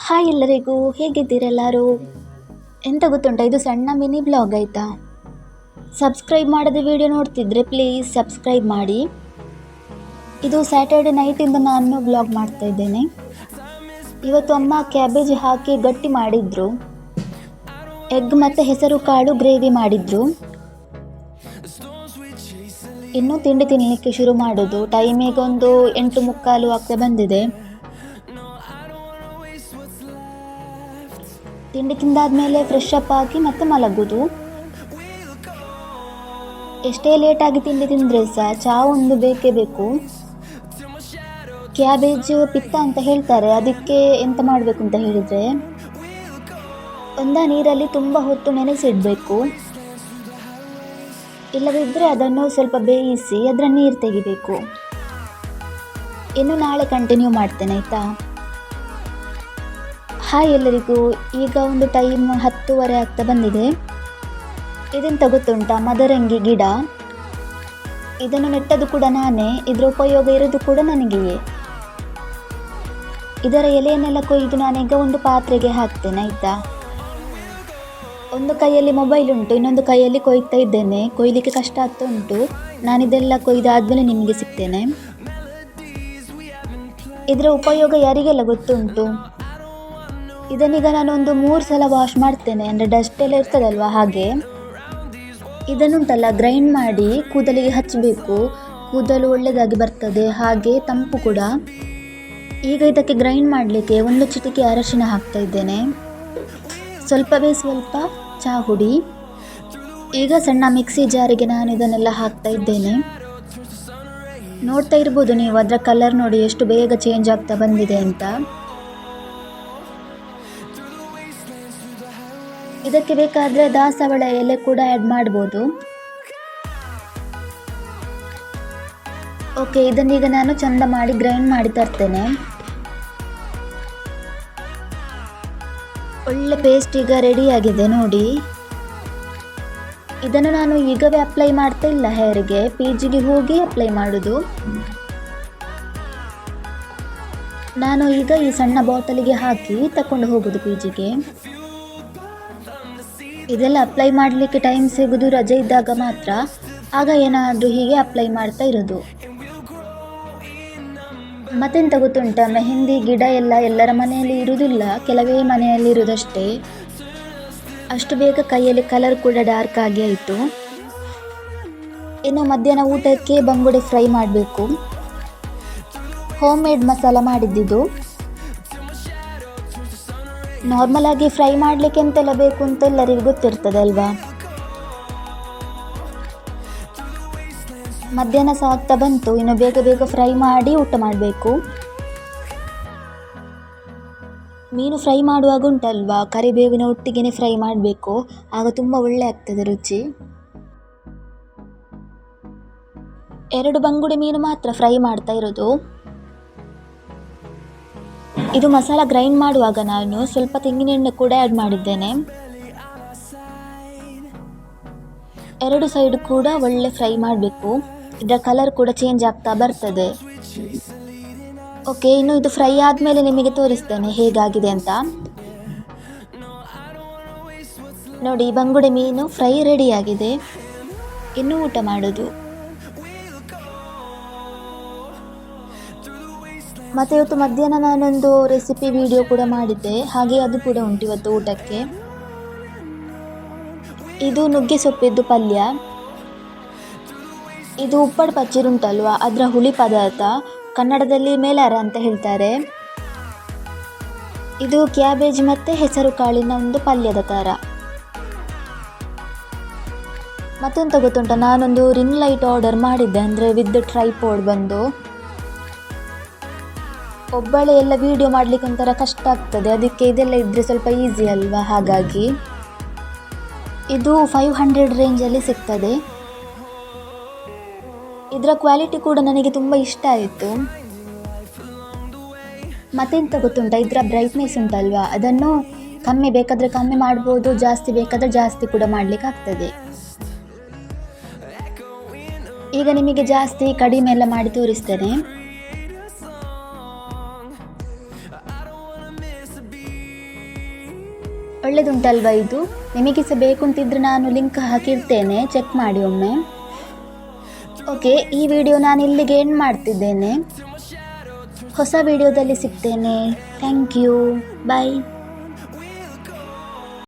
Hi ಎಲ್ಲರಿಗೂ, ಹೇಗಿದ್ದೀರೆಲ್ಲರೂ? ಎಂತ ಗೊತ್ತುಂಟ, ಇದು ಸಣ್ಣ ಮಿನಿ ಬ್ಲಾಗ್ ಆಯಿತಾ. ಸಬ್ಸ್ಕ್ರೈಬ್ ಮಾಡದೆ ವಿಡಿಯೋ ನೋಡ್ತಿದ್ರೆ ಪ್ಲೀಸ್ ಸಬ್ಸ್ಕ್ರೈಬ್ ಮಾಡಿ. ಇದು ಸ್ಯಾಟರ್ಡೆ ನೈಟಿಂದ ನಾನು ಬ್ಲಾಗ್ ಮಾಡ್ತಾ ಇದ್ದೇನೆ. ಇವತ್ತು ಅಮ್ಮ ಕ್ಯಾಬೇಜ್ ಹಾಕಿ ಗಟ್ಟಿ ಮಾಡಿದ್ರು, ಎಗ್ ಮತ್ತು ಹೆಸರು ಕಾಳು ಗ್ರೇವಿ ಮಾಡಿದ್ರು. ಇನ್ನೂ ತಿಂಡಿ ತಿನ್ನಲಿಕ್ಕೆ ಶುರು ಮಾಡೋದು. ಟೈಮ್ ಈಗ ಒಂದು 8:45 ಆಗ್ತಾ ಬಂದಿದೆ. ತಿಂಡಿ ತಿಂದಾದ್ಮೇಲೆ ಫ್ರೆಶ್ ಅಪ್ ಆಗಿ ಮತ್ತೆ ಮಲಗೋದು. ಎಷ್ಟೇ ಲೇಟಾಗಿ ತಿಂಡಿ ತಿಂದರೆ ಸಹ ಚಹಾ ಒಂದು ಬೇಕೇ ಬೇಕು. ಕ್ಯಾಬೇಜ್ ಪಿತ್ತ ಅಂತ ಹೇಳ್ತಾರೆ, ಅದಕ್ಕೆ ಎಂತ ಮಾಡಬೇಕು ಅಂತ ಹೇಳಿದರೆ, ನೀರಲ್ಲಿ ತುಂಬ ಹೊತ್ತು ನೆನೆಸಿಡಬೇಕು. ಇಲ್ಲದಿದ್ದರೆ ಅದನ್ನು ಸ್ವಲ್ಪ ಬೇಯಿಸಿ ಅದರ ನೀರು ತೆಗಿಬೇಕು. ಇನ್ನು ನಾಳೆ ಕಂಟಿನ್ಯೂ ಮಾಡ್ತೇನೆ ಆಯಿತಾ. ಹಾಯ್ ಎಲ್ಲರಿಗೂ, ಈಗ ಒಂದು ಟೈಮ್ 10:30 ಆಗ್ತಾ ಬಂದಿದೆ. ಇದೆಂತ ಗೊತ್ತುಂಟಾ, ಮದರಂಗಿ ಗಿಡ. ಇದನ್ನು ನೆಟ್ಟದು ಕೂಡ ನಾನೇ, ಇದರ ಉಪಯೋಗ ಇರೋದು ಕೂಡ ನನಗೆಯೇ. ಇದರ ಎಲೆಯನ್ನೆಲ್ಲ ಕೊಯ್ದು ನಾನೀಗ ಒಂದು ಪಾತ್ರೆಗೆ ಹಾಕ್ತೇನೆ ಆಯಿತಾ. ಒಂದು ಕೈಯಲ್ಲಿ ಮೊಬೈಲ್ ಉಂಟು, ಇನ್ನೊಂದು ಕೈಯಲ್ಲಿ ಕೊಯ್ತಾ ಇದ್ದೇನೆ. ಕೊಯ್ಲಿಕ್ಕೆ ಕಷ್ಟ ಆಗ್ತಾ ಉಂಟು. ನಾನಿದೆಲ್ಲ ಕೊಯ್ದಾದ್ಮೇಲೆ ನಿಮಗೆ ಸಿಗ್ತೇನೆ. ಇದರ ಉಪಯೋಗ ಯಾರಿಗೆಲ್ಲ ಗೊತ್ತುಂಟು. ಇದನ್ನೀಗ ನಾನೊಂದು 3 ಸಲ ವಾಶ್ ಮಾಡ್ತೇನೆ, ಅಂದರೆ ಡಸ್ಟ್ ಎಲ್ಲ ಇರ್ತದಲ್ವ ಹಾಗೆ. ಇದನ್ನುಂಟಲ್ಲ ಗ್ರೈಂಡ್ ಮಾಡಿ ಕೂದಲಿಗೆ ಹಚ್ಚಬೇಕು, ಕೂದಲು ಒಳ್ಳೆಯದಾಗಿ ಬರ್ತದೆ, ಹಾಗೆ ತಂಪು ಕೂಡ. ಈಗ ಇದಕ್ಕೆ ಗ್ರೈಂಡ್ ಮಾಡಲಿಕ್ಕೆ 1 ಚಿಟಿಕೆ ಅರಶಿನ ಹಾಕ್ತಾ ಇದ್ದೇನೆ, ಸ್ವಲ್ಪವೇ ಸ್ವಲ್ಪ ಚಹಾ ಹುಡಿ. ಈಗ ಸಣ್ಣ ಮಿಕ್ಸಿ ಜಾರಿಗೆ ನಾನು ಇದನ್ನೆಲ್ಲ ಹಾಕ್ತಾ ಇದ್ದೇನೆ. ನೋಡ್ತಾ ಇರ್ಬೋದು ನೀವು, ಅದರ ಕಲರ್ ನೋಡಿ ಎಷ್ಟು ಬೇಗ ಚೇಂಜ್ ಆಗ್ತಾ ಬಂದಿದೆ ಅಂತ. ಇದಕ್ಕೆ ಬೇಕಾದರೆ ದಾಸವಾಳ ಎಲೆ ಕೂಡ ಆ್ಯಡ್ ಮಾಡ್ಬೋದು. ಓಕೆ, ಇದನ್ನೀಗ ನಾನು ಚಂದ ಮಾಡಿ ಗ್ರೈಂಡ್ ಮಾಡಿ ತರ್ತೇನೆ. ಒಳ್ಳೆ ಪೇಸ್ಟ್ ಈಗ ರೆಡಿಯಾಗಿದೆ ನೋಡಿ. ಇದನ್ನು ನಾನು ಈಗವೇ ಅಪ್ಲೈ ಮಾಡ್ತಾ ಇಲ್ಲ ಹೇರಿಗೆ, ಪಿಜಿಗೆ ಹೋಗಿ ಅಪ್ಲೈ ಮಾಡೋದು. ನಾನು ಈಗ ಈ ಸಣ್ಣ ಬಾಟಲಿಗೆ ಹಾಕಿ ತಕೊಂಡು ಹೋಗೋದು ಪಿಜಿಗೆ. ಇದೆಲ್ಲ ಅಪ್ಲೈ ಮಾಡಲಿಕ್ಕೆ ಟೈಮ್ ಸಿಗೋದು ರಜೆ ಇದ್ದಾಗ ಮಾತ್ರ, ಆಗ ಏನಾದರೂ ಹೀಗೆ ಅಪ್ಲೈ ಮಾಡ್ತಾ ಇರೋದು. ಮತ್ತೆಂತ ಗೊತ್ತುಂಟ, ಮೆಹಂದಿ ಗಿಡ ಎಲ್ಲ ಎಲ್ಲರ ಮನೆಯಲ್ಲಿ ಇರುವುದಿಲ್ಲ, ಕೆಲವೇ ಮನೆಯಲ್ಲಿ ಇರುವುದಷ್ಟೇ. ಅಷ್ಟು ಬೇಗ ಕೈಯಲ್ಲಿ ಕಲರ್ ಕೂಡ ಡಾರ್ಕ್ ಆಗಿ ಆಯಿತು. ಇನ್ನು ಮಧ್ಯಾಹ್ನ ಊಟಕ್ಕೆ ಬಂಗುಡೆ ಫ್ರೈ ಮಾಡಬೇಕು. ಹೋಮ್ ಮೇಡ್ ಮಸಾಲ ಮಾಡಿದ್ದಿದ್ದು. ನಾರ್ಮಲ್ ಆಗಿ ಫ್ರೈ ಮಾಡಲಿಕ್ಕೆ ಎಂತೆಲ್ಲ ಬೇಕು ಅಂತ ಎಲ್ಲರಿಗೂ ಗೊತ್ತಿರ್ತದೆ ಅಲ್ವಾ. ಮಧ್ಯಾಹ್ನ ಸಹ ಆಗ್ತಾ ಬಂತು, ಇನ್ನು ಬೇಗ ಬೇಗ ಫ್ರೈ ಮಾಡಿ ಊಟ ಮಾಡಬೇಕು. ಮೀನು ಫ್ರೈ ಮಾಡುವಾಗ ಉಂಟಲ್ವಾ, ಕರಿಬೇವಿನ ಒಟ್ಟಿಗೆ ಫ್ರೈ ಮಾಡಬೇಕು, ಆಗ ತುಂಬ ಒಳ್ಳೆ ಆಗ್ತದೆ ರುಚಿ. 2 ಬಂಗುಡೆ ಮೀನು ಮಾತ್ರ ಫ್ರೈ ಮಾಡ್ತಾ ಇರೋದು. ಇದು ಮಸಾಲ ಗ್ರೈಂಡ್ ಮಾಡುವಾಗ ನಾನು ಸ್ವಲ್ಪ ತೆಂಗಿನೆಣ್ಣೆ ಕೂಡ ಆ್ಯಡ್ ಮಾಡಿದ್ದೇನೆ. 2 ಸೈಡ್ ಕೂಡ ಒಳ್ಳೆ ಫ್ರೈ ಮಾಡಬೇಕು, ಇದರ ಕಲರ್ ಕೂಡ ಚೇಂಜ್ ಆಗ್ತಾ ಬರ್ತದೆ. ಓಕೆ, ಇನ್ನು ಇದು ಫ್ರೈ ಆದಮೇಲೆ ನಿಮಗೆ ತೋರಿಸ್ತೇನೆ ಹೇಗಾಗಿದೆ ಅಂತ ನೋಡಿ. ಬಂಗುಡೆ ಮೀನು ಫ್ರೈ ರೆಡಿಯಾಗಿದೆ, ಇನ್ನು ಊಟ ಮಾಡೋದು. ಮತ್ತು ಇವತ್ತು ಮಧ್ಯಾಹ್ನ ನಾನೊಂದು ರೆಸಿಪಿ ವಿಡಿಯೋ ಕೂಡ ಮಾಡಿದ್ದೆ, ಹಾಗೆ ಅದು ಕೂಡ ಉಂಟು ಇವತ್ತು ಊಟಕ್ಕೆ. ಇದು ನುಗ್ಗೆ ಸೊಪ್ಪಿದ್ದು ಪಲ್ಯ. ಇದು ಉಪ್ಪಡು ಪಚ್ಚಿರುಂಟಲ್ವ, ಅದರ ಹುಳಿ ಪದಾರ್ಥ, ಕನ್ನಡದಲ್ಲಿ ಮೇಲಾರ ಅಂತ ಹೇಳ್ತಾರೆ. ಇದು ಕ್ಯಾಬೇಜ್ ಮತ್ತು ಹೆಸರು ಕಾಳಿನ ಒಂದು ಪಲ್ಯದ ಥರ. ಮತ್ತೆಂತ ಗೊತ್ತುಂಟ, ನಾನೊಂದು ರಿಂಗ್ ಲೈಟ್ ಆರ್ಡರ್ ಮಾಡಿದ್ದೆ, ಅಂದರೆ ವಿತ್ ಟ್ರೈಪಾಡ್ ಬಂದು. ಒಬ್ಬಳೇ ಎಲ್ಲ ವಿಡಿಯೋ ಮಾಡಲಿಕ್ಕೆ ಒಂಥರ ಕಷ್ಟ ಆಗ್ತದೆ, ಅದಕ್ಕೆ ಇದೆಲ್ಲ ಇದ್ದರೆ ಸ್ವಲ್ಪ ಈಸಿ ಅಲ್ವಾ, ಹಾಗಾಗಿ. ಇದು 500 ರೇಂಜಲ್ಲಿ ಸಿಗ್ತದೆ. ಇದರ ಕ್ವಾಲಿಟಿ ಕೂಡ ನನಗೆ ತುಂಬ ಇಷ್ಟ ಆಯಿತು. ಮತ್ತೆಂತ ಗೊತ್ತುಂಟ, ಇದರ ಬ್ರೈಟ್ನೆಸ್ ಉಂಟಲ್ವಾ, ಅದನ್ನು ಕಮ್ಮಿ ಬೇಕಾದರೆ ಕಮ್ಮಿ ಮಾಡ್ಬೋದು, ಜಾಸ್ತಿ ಬೇಕಾದರೆ ಜಾಸ್ತಿ ಕೂಡ ಮಾಡಲಿಕ್ಕೆ ಆಗ್ತದೆ. ಈಗ ನಿಮಗೆ ಜಾಸ್ತಿ ಕಡಿಮೆ ಎಲ್ಲ ಮಾಡಿ ತೋರಿಸ್ತೇನೆ. ಒಳ್ಳೆದುಂಟಲ್ವಾ ಇದು? ನಿಮಗೆ ಸಹ ಬೇಕು ಅಂತಿದ್ರೆ ನಾನು ಲಿಂಕ್ ಹಾಕಿರ್ತೇನೆ, ಚೆಕ್ ಮಾಡಿ ಒಮ್ಮೆ. ಓಕೆ, ಈ ವಿಡಿಯೋ ನಾನು ಇಲ್ಲಿಗೆ ಎಂಡ್ ಮಾಡ್ತಿದ್ದೇನೆ. ಹೊಸ ವಿಡಿಯೋದಲ್ಲಿ ಸಿಗ್ತೇನೆ. Thank you. ಬಾಯ್.